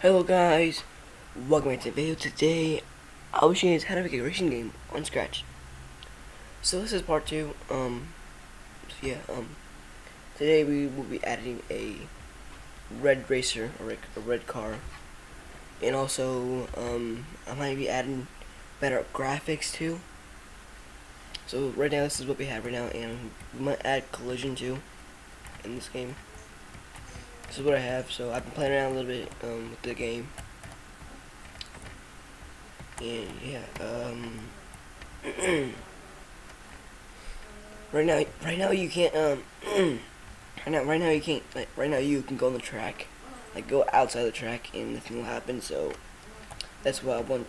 Hello guys, welcome to the video. Today I was showing you how to make a racing game on Scratch. So this is part 2. Today we will be adding a red racer, or like a red car. And also, I might be adding better graphics too. So right now this is what we have right now, and we might add collision too in this game. This is what I have, so I've been playing around a little bit with the game. And yeah, right now you can't right now you can't, like, right now you can go on the track, like go outside the track and nothing will happen. So that's what I want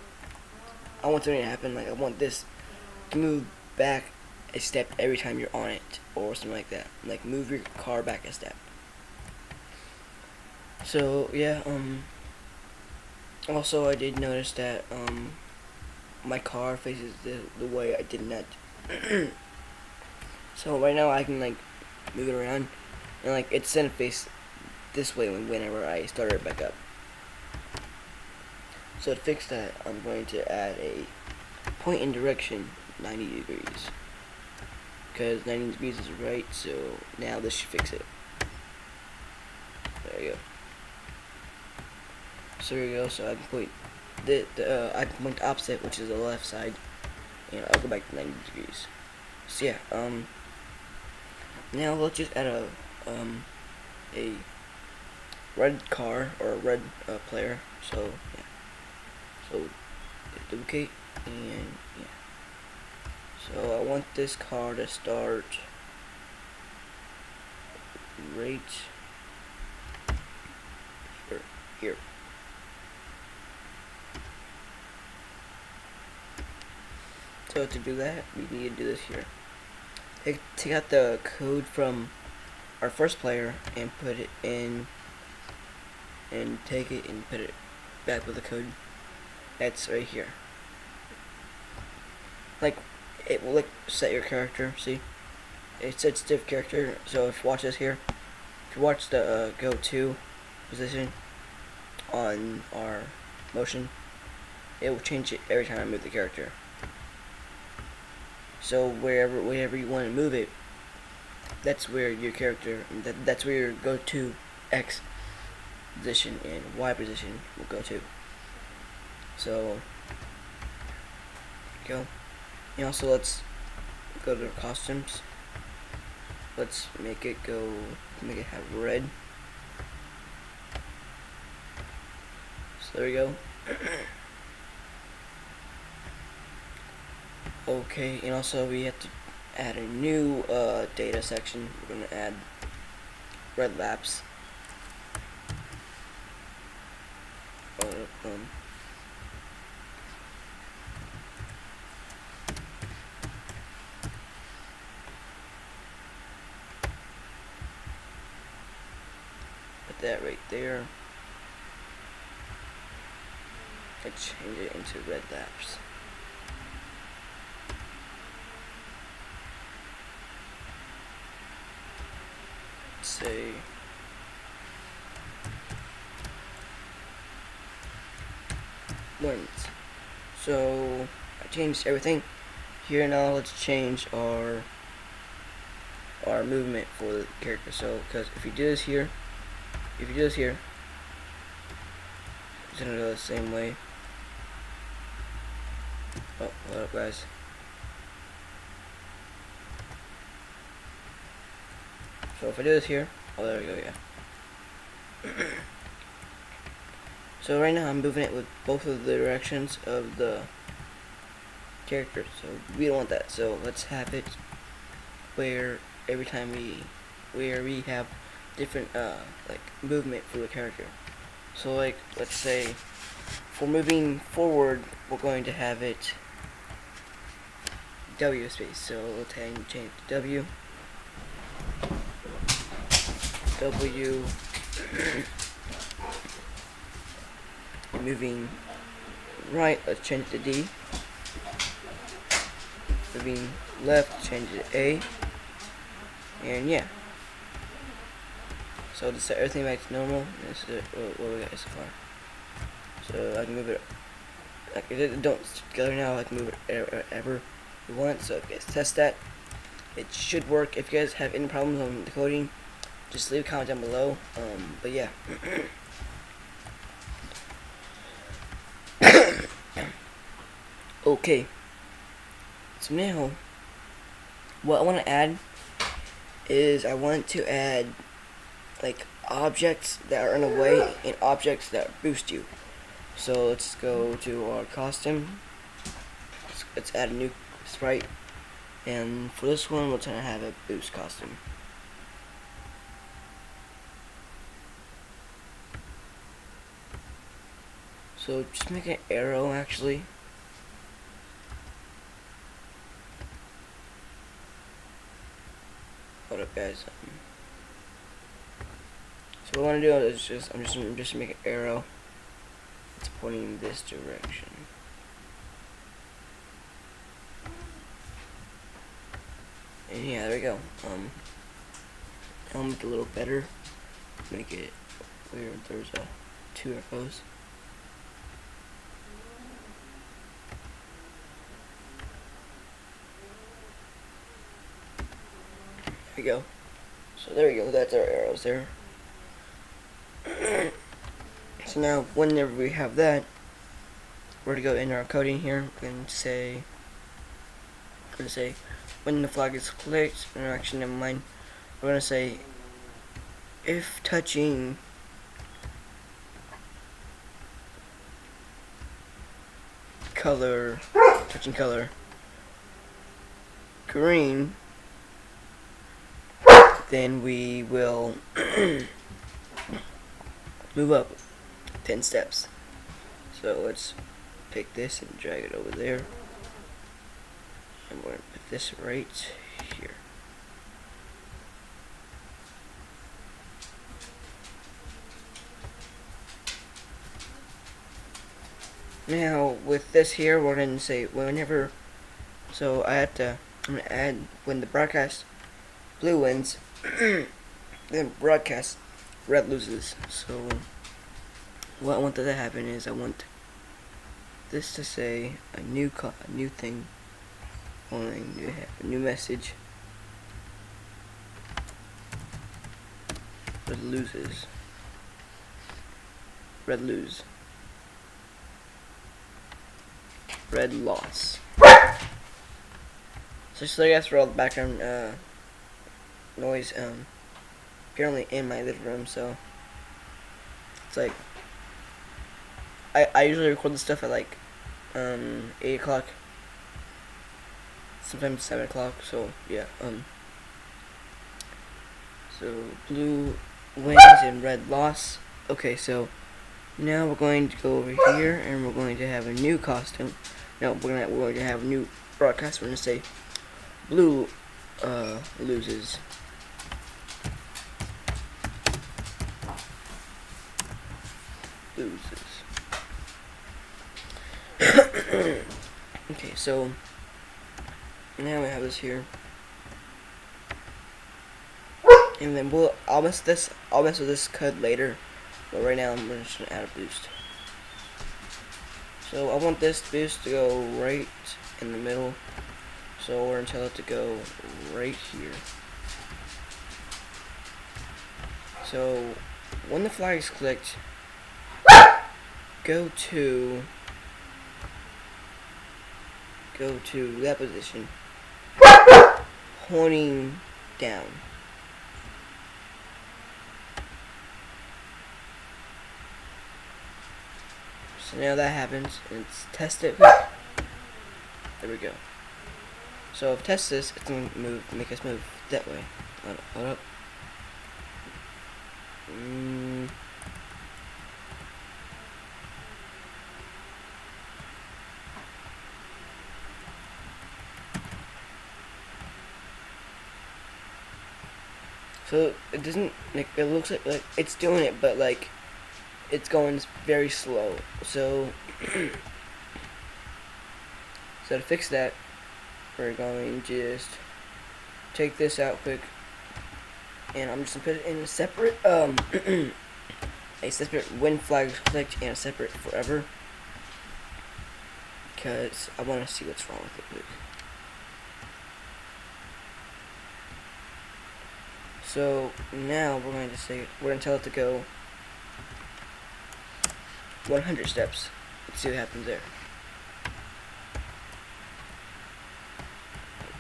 something to happen. Like, I want this to move back a step every time you're on it, or something like that. Like, move your car back a step. So yeah, also I did notice that my car faces the way I did not. So right now I can, like, move it around, and like it's gonna face this way whenever I start it back up. So to fix that, I'm going to add a point in direction 90 degrees, because 90 degrees is right. So now this should fix it. There you go. So there you go. So I can point I can point opposite, which is the left side, and I'll go back to 90 degrees. So yeah, now let's just add a red car, or a red player. So yeah, so duplicate, and yeah. So I want this car to start right here. So to do that, we need to do this here. Take out the code from our first player and put it in, and take it and put it back with the code that's right here. Like, it will, like, set your character. See, it sets diff character. So if you watch this here, if you watch the go to position on our motion, it will change it every time I move the character. So wherever you want to move it, that's where your character, that's where your go to X position and Y position will go to. So go. And also, let's go to costumes. Let's make it have red. So there we go. Okay, and also we have to add a new data section. We're gonna add red laps. Put that right there. And change it into red laps. Say lens. So I changed everything here. Now let's change our movement for the character. So because if you do this here, it's gonna go the same way. Oh, what up, guys? So if I do this here, oh, there we go, yeah. So right now I'm moving it with both of the directions of the character, so we don't want that. So let's have it where every time we have different like movement for the character. So, like, let's say for moving forward, we're going to have it W space. So we'll change to W. Moving right, let's change it to D. Moving left, change it to A. And yeah. So to set everything back to normal, this is what we got so far. So I can move it. It don't stick together now. I can move it wherever you want. So if you guys test that, it should work. If you guys have any problems on the coding, just leave a comment down below. But yeah. Okay. So now, what I want to add is I want to add like objects that are in a way and objects that boost you. So let's go to our costume. Let's add a new sprite, and for this one we're trying to have a boost costume. So just make an arrow actually. Hold up, guys. So what I want to do is I'm just gonna make an arrow. It's pointing in this direction. And yeah, there we go. I'll make it a little better. Make it where there's two arrows. There we go. So there we go. That's our arrows there. So now, whenever we have that, we're gonna go in our coding here and say, when the flag is clicked, or actually never mind, we're gonna say if touching color green, then we will move up 10 steps. So let's pick this and drag it over there, and we're gonna put this right here. Now with this here, we're gonna say whenever. So I'm gonna add when the broadcast blue wins, then broadcast red loses. So what I want that to happen is I want this to say a new thing. I want to have a new message. Red loses. Red lose. Red loss. So sorry guys for all the background noise. Apparently in my living room, so it's like I usually record this stuff at like 8 o'clock, sometimes 7 o'clock. So yeah. So blue wins and red loss. Okay, so now we're going to go over here and we're going to have a new costume. No, we're going to have a new broadcast. We're going to say blue loses. Okay, so now we have this here, and then I'll mess with this code later, but right now I'm just gonna add a boost. So I want this boost to go right in the middle, so we're gonna tell it to go right here. So when the flag is clicked, go to that position, pointing down. So now that happens, and let's test it. There we go. So if test this, it's gonna make us move that way. Hold up. So it doesn't, like, it looks like it's doing it, but like it's going very slow. So so to fix that, we're going to just take this out quick, and I'm just gonna put it in a separate a separate when flag clicked and a separate forever, because I want to see what's wrong with it. So now we're going to tell it to go 100 steps. Let's see what happens there.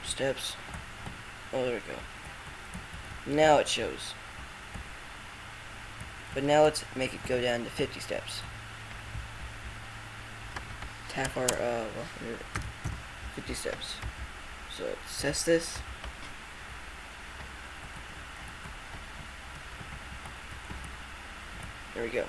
Steps. Oh, there we go. Now it shows. But now let's make it go down to 50 steps. Tap our 50 steps. So let's test this. There we go.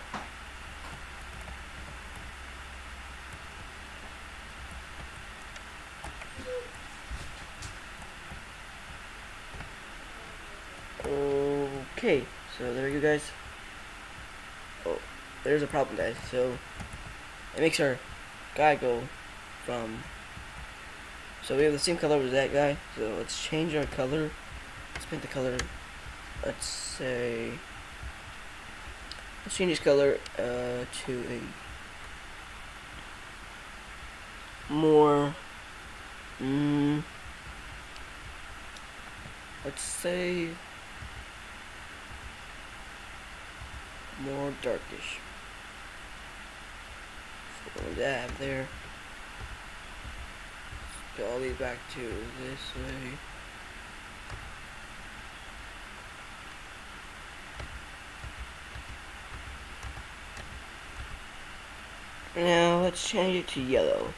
Okay, so there you go, guys. Oh, there's a problem, guys. So it makes our guy go from. So we have the same color as that guy. So let's change our color. Let's make the color. Let's say. Let's change his color to a more. Let's say more darkish. So what do I have there? Let's put all these back to this way. Now let's change it to yellow.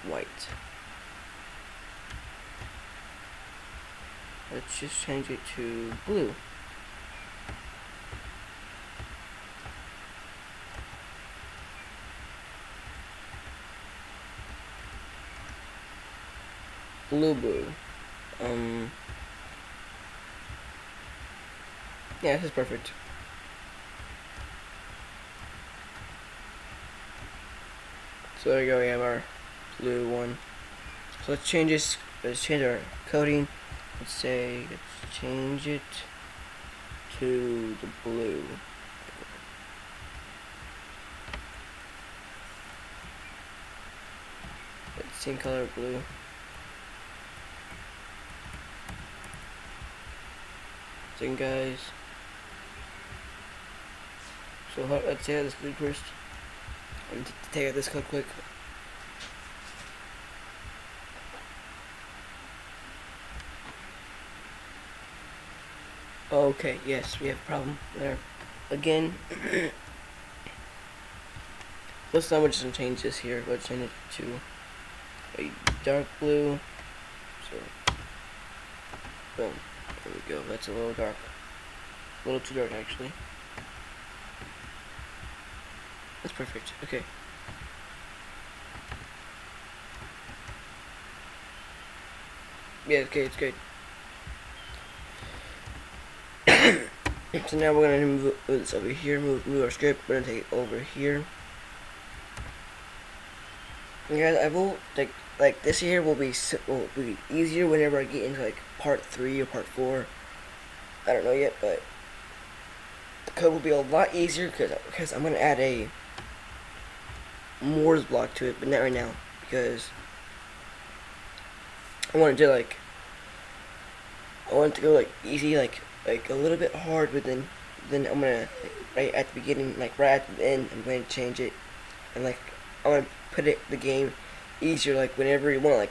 White. Let's just change it to blue. Blue. Yeah, this is perfect. So there you go, we have our blue one. So let's change this, let's change our coding. Let's change it to the blue. Same color blue. Thing, guys. So let's see how this code first. And to take out this code quick. Okay, yes, we have a problem there. Again. This time we're just gonna change this here. Let's change it to a dark blue. So, boom. There we go. That's a little dark. A little too dark, actually. That's perfect. Okay. Yeah, okay, it's good. So now we're gonna move this over here. Move our script. We're gonna take it over here. And guys, I will like this here will be easier whenever I get into like part 3 or part 4. I don't know yet, but the code will be a lot easier because I'm gonna add a Moore's block to it, but not right now because I want to do I want it to go like easy, like a little bit hard, but then I'm gonna right at the beginning, like right at the end, I'm going to change it, and like I want to put the game easier, like whenever you want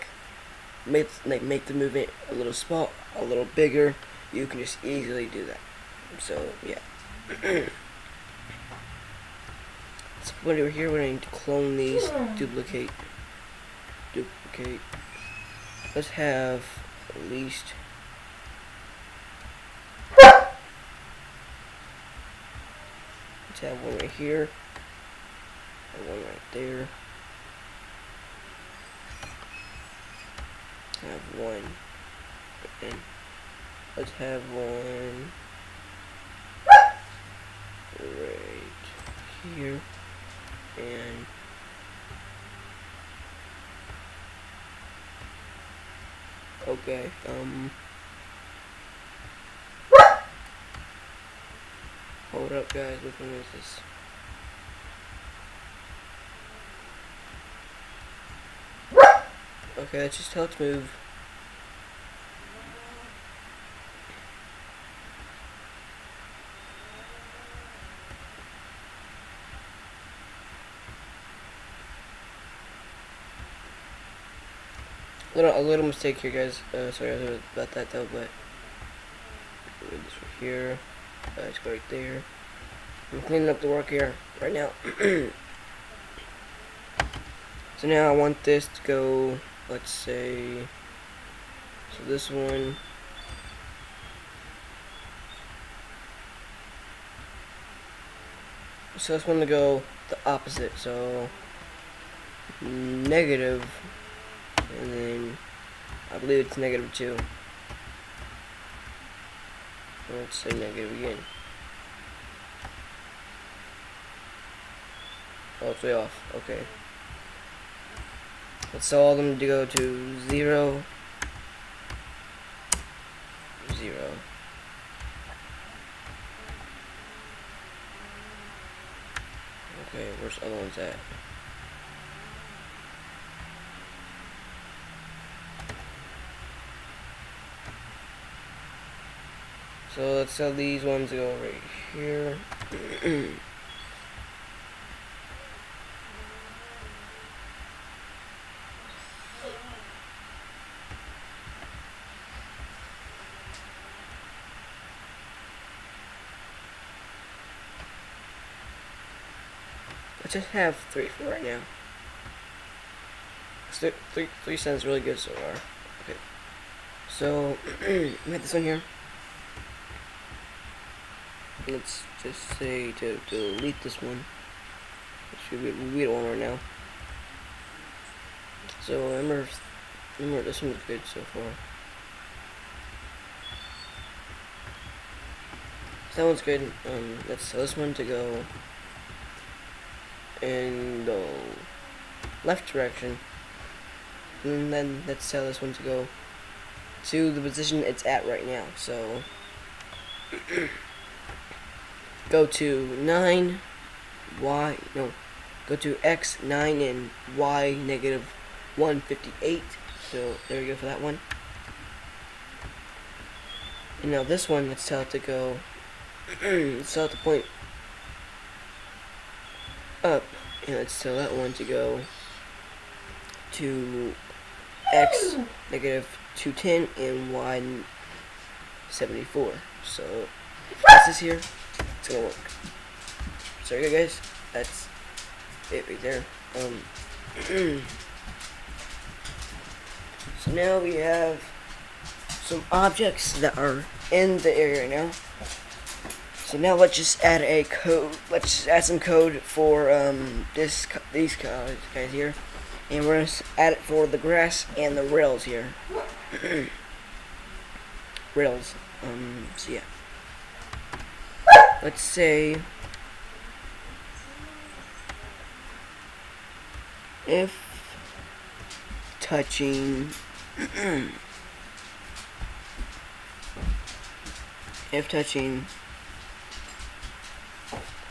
to make the movement a little small, a little bigger, you can just easily do that. So yeah. So what over here, we're going to clone these, duplicate. Let's have at least. Let's have one right here, and one right there. Have one, and let's have one right here, and Okay, hold up guys, which one is this? Okay, let's just tell it to move. A little mistake here, guys. Sorry about that though, but move this right here. Let's go right there. I'm cleaning up the work here right now. So now I want this to go, let's say, so this one. So this one to go the opposite, so negative, and then I believe it's -2. Let's say negative again. Oh, it's way off. Okay. Let's tell all of them to go to 0, 0. Okay, where's the other ones at? So let's tell these ones to go right here. Let's just have 3 for right now. Three sounds really good so far. Okay. So we have this one here. Let's just say to delete this one. We don't want right now. So remember this one's good so far. So that one's good. Let's tell this one to go in the left direction, and then let's tell this one to go to the position it's at right now. So go to 9, y, no, go to x 9 and y -158. So there we go for that one. And now this one, let's tell it to go, let's tell it to point up, and let's tell that one to go to x -210 and y 74. So if this is here, it's gonna work. So okay guys, that's it right there. So now we have some objects that are in the area right now. So now let's just add a code. Let's just add some code for these guys here, and we're gonna add it for the grass and the rails here. Rails. So yeah. Let's say if touching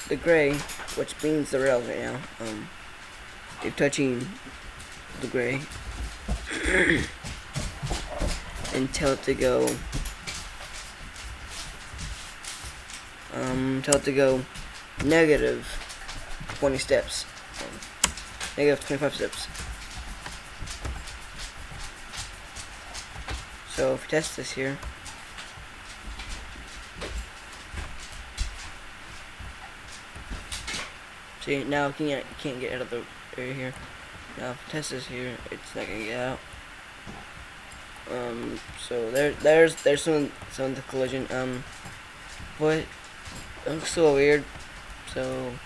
the gray, which means the rails right now, if touching the gray and tell it to go -20 steps, -25 steps. So if we test this here, see now you can't get out of the area here. Now if we test this here, it's not gonna get out. So there's some of the collision. But it looks so weird. So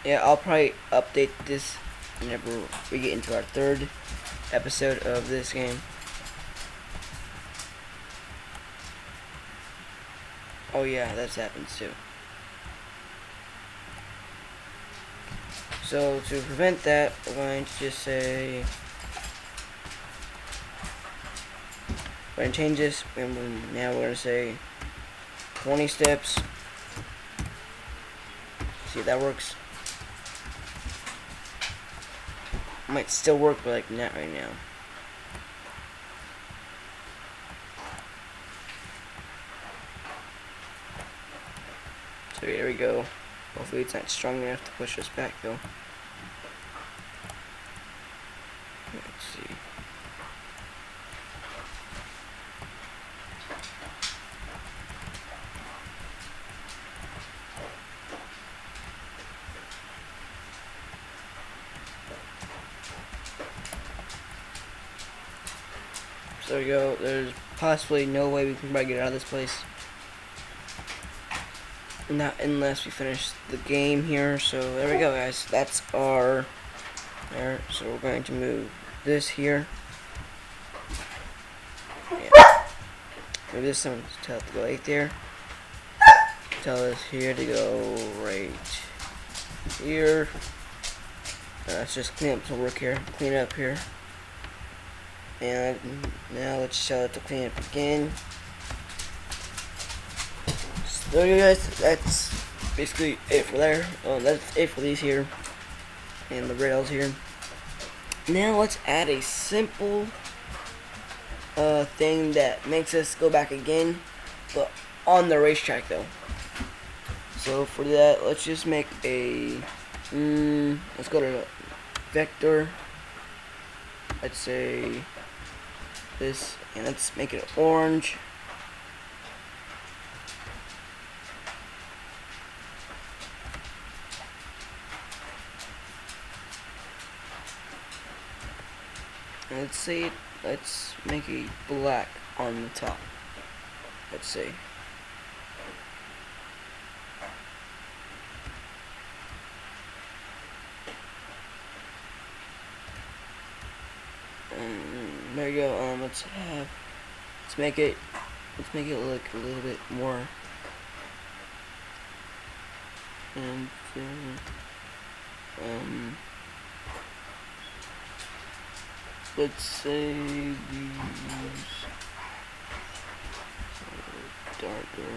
yeah, I'll probably update this whenever we get into our 3rd episode of this game. Oh yeah, that's happened too. So to prevent that, we're going to just say We're gonna change this, and now we're gonna say 20 steps. See if that works. Might still work, but like not right now. So there we go. Hopefully it's not strong enough to push us back though. Let's see. So there we go. There's possibly no way we can probably get out of this place. Not unless we finish the game here. So there we go, guys. That's our there. So we're going to move this here. Yeah. Move this one to tell it to go right there. Tell us here to go right here. Let's just clean up some work here. Clean up here. And now let's tell it to clean up again. So there you go, guys, that's basically it for there. That's it for these here and the rails here. Now let's add a simple thing that makes us go back again, but on the racetrack though. So for that, let's just make a let's go to vector. Let's say this, and let's make it orange. And let's make it black on the top. Let's see. There you go. Let's make it look a little bit more. And let's say these darker.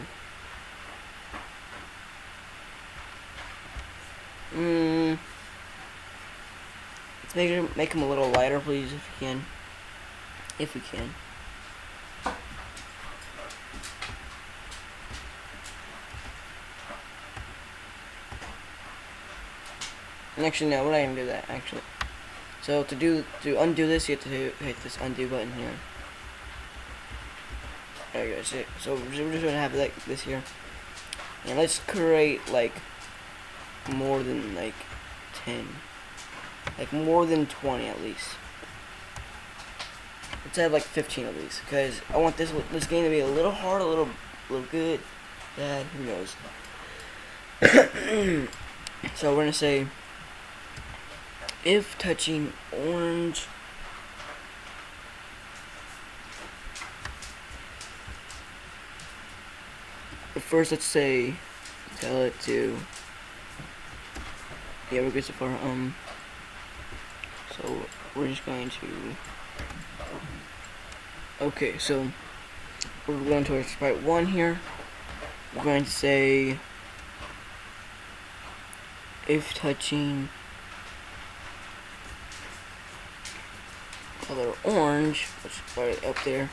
Let's make them a little lighter, please, if you can. If we can. And actually, no, we're not gonna do that. Actually, so to undo this, you have to hit this undo button here. There you go. So we're just gonna have like this here, and let's create like more than like 10, like more than 20 at least. Let's have like 15 of these, because I want this game to be a little hard, a little good, bad, who knows. So we're gonna say, if touching orange, but first let's say, tell it to, yeah, we're good so far. So we're just going to, okay, so we're going to our sprite 1 here. We're going to say, if touching color orange, let's put it up there.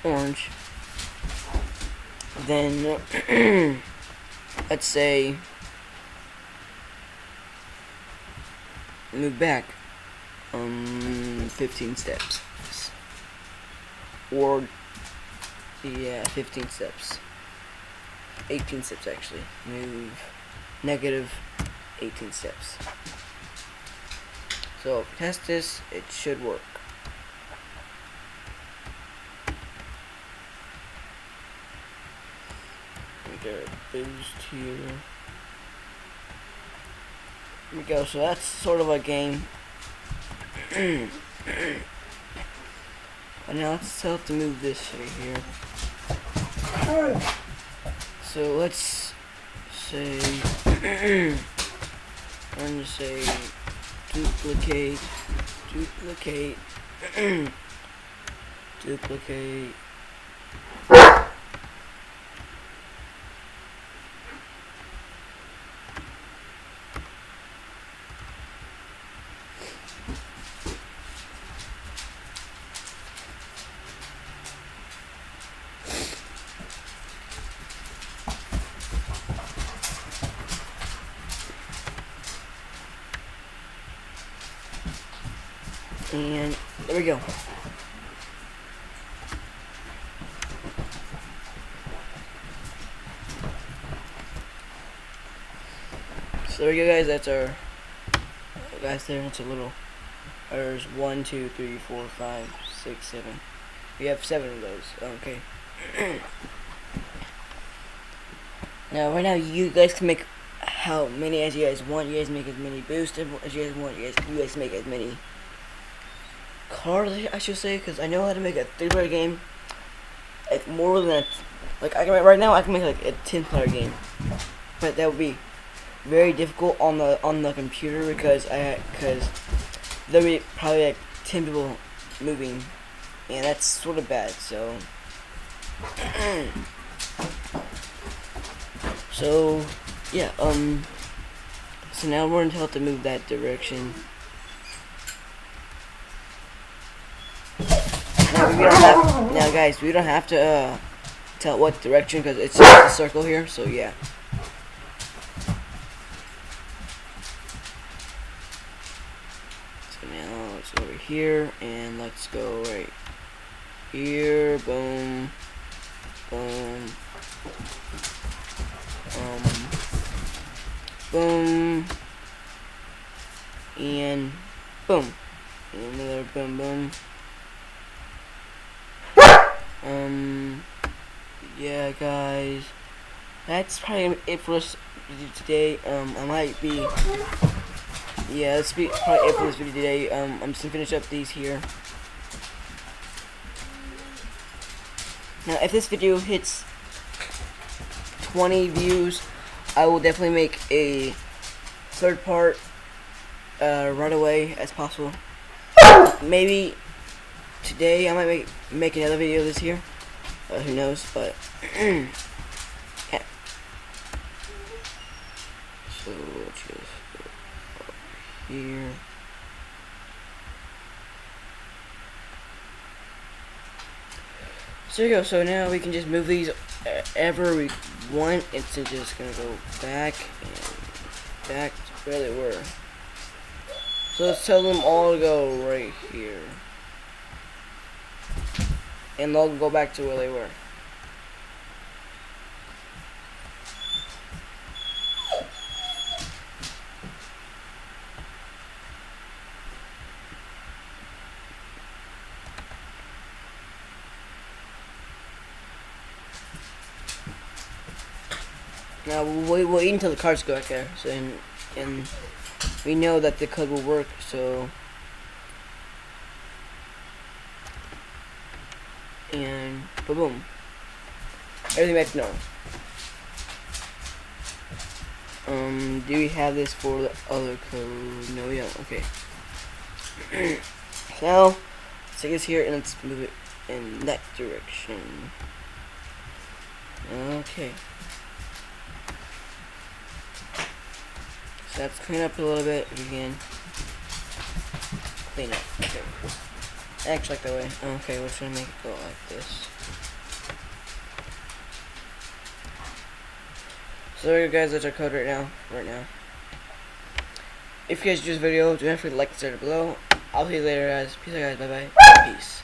Orange. Then let's say move back 15 steps, or yeah, 15 steps, 18 steps actually. Move negative 18 steps. So test this, it should work. Get a boost here. Here we go. So that's sort of a game. And now let's tell it to move this right here. So let's say I'm going to say duplicate, duplicate, duplicate. And there we go. So there we go, guys. That's our guys. There, it's a little. There's 1, 2, 3, 4, 5, 6, 7. We have 7 of those. Okay. Now, right now, you guys can make how many as you guys want. You guys make as many boosts as you guys want. You guys make as many cars, I should say, because I know how to make a 3-player game. Like more than right now, I can make like a 10-player game, but that would be very difficult on the computer because there'll be probably like 10 people moving, and that's sort of bad. So, so yeah. So now we're gonna have to move that direction. Now, guys, we don't have to tell what direction because it's just a circle here. So yeah. So now let's go over here and let's go right here. Boom, boom, boom, and boom, and another boom, boom. Yeah, guys, that's probably it for us today. I might be, yeah, that's probably it for this video today. I'm just gonna finish up these here. Now, if this video hits 20 views, I will definitely make a 3rd part right away as possible. Maybe today I might make another video this here. Who knows? But yeah. So let's just go here. So there you go. So now we can just move these ever we want. It's just gonna go back and back to where they were. So let's tell them all to go right here. And they'll go back to where they were. Now we'll wait until the cards go back there. So and we know that the code will work. So. And boom, everything back to normal. Do we have this for the other code? No, we don't. Okay. So let's take this here and let's move it in that direction. Okay. So let's clean up a little bit if we can. Clean up. Okay. Actually, like that way. Okay, we're just gonna make it go like this. So there you go, guys, that's our code right now. If you guys enjoyed this video, don't forget to like and subscribe below. I'll see you later, guys. Peace out, guys. Bye bye. Peace.